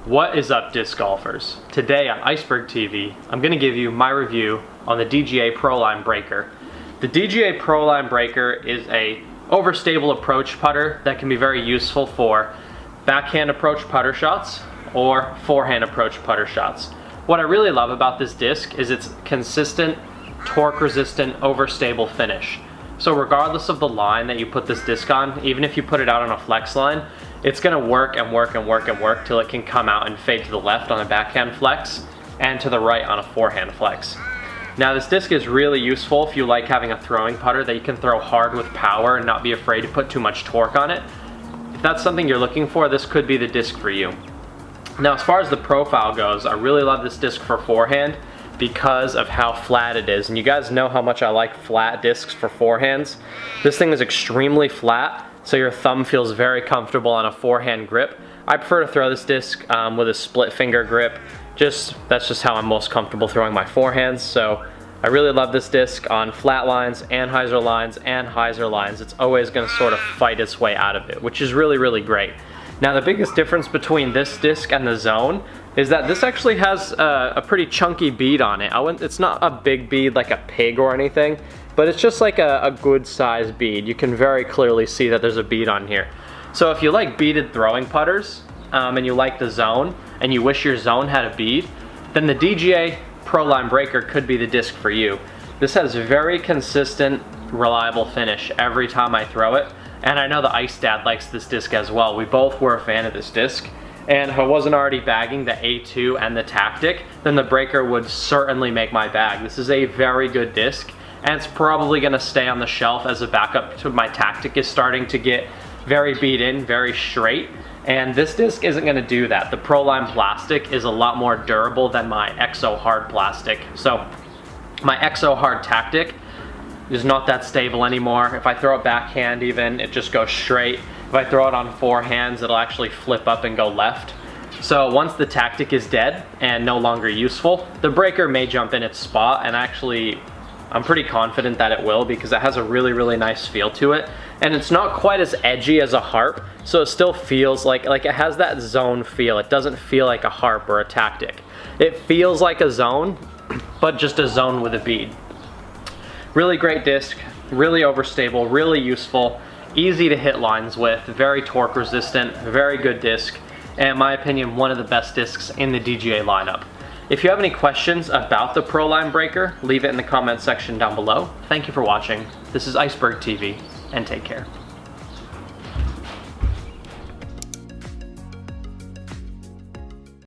What is up, disc golfers? Today on Iceberg TV, I'm going to give you my review on the DGA Proline breaker. The DGA Proline breaker is a overstable approach putter that can be very useful for backhand approach putter shots or forehand approach putter shots. What I really love about this disc is its consistent, torque resistant, overstable finish. So regardless of the line that you put this disc on, even if you put it out on a flex line, it's going to work and work and work and work till it can come out and fade to the left on a backhand flex and to the right on a forehand flex. Now this disc is really useful if you like having a throwing putter that you can throw hard with power and not be afraid to put too much torque on it. If that's something you're looking for, this could be the disc for you. Now as far as the profile goes, I really love this disc for forehand because of how flat it is. And you guys know how much I like flat discs for forehands. This thing is extremely flat, so your thumb feels very comfortable on a forehand grip. I prefer to throw this disc with a split finger grip. That's just how I'm most comfortable throwing my forehands. So I really love this disc on flat lines, anhyzer lines, and hyzer lines. It's always going to sort of fight its way out of it, which is really, really great. Now the biggest difference between this disc and the Zone is that this actually has a pretty chunky bead on it. It's not a big bead like a pig or anything, but it's just like a good size bead. You can very clearly see that there's a bead on here. So if you like beaded throwing putters and you like the Zone and you wish your Zone had a bead, then the DGA Proline breaker could be the disc for you. This has very consistent, reliable finish every time I throw it. And I know the Ice Dad likes this disc as well. We both were a fan of this disc. And if I wasn't already bagging the A2 and the Tactic, then the breaker would certainly make my bag. This is a very good disc, and it's probably gonna stay on the shelf as a backup to my Tactic is starting to get very beat in, very straight. And this disc isn't gonna do that. The Proline plastic is a lot more durable than my Exo Hard plastic. So my Exo Hard Tactic is not that stable anymore. If I throw it backhand even, it just goes straight. If I throw it on forehands, it'll actually flip up and go left. So once the Tactic is dead and no longer useful, the breaker may jump in its spot, and actually I'm pretty confident that it will because it has a really, really nice feel to it. And it's not quite as edgy as a harp, so it still feels like it has that Zone feel. It doesn't feel like a harp or a Tactic. It feels like a Zone, but just a Zone with a bead. Really great disc, really overstable, really useful, easy to hit lines with, very torque resistant, very good disc, and in my opinion, one of the best discs in the DGA lineup. If you have any questions about the Proline breaker, leave it in the comment section down below. Thank you for watching. This is Iceberg TV, and take care.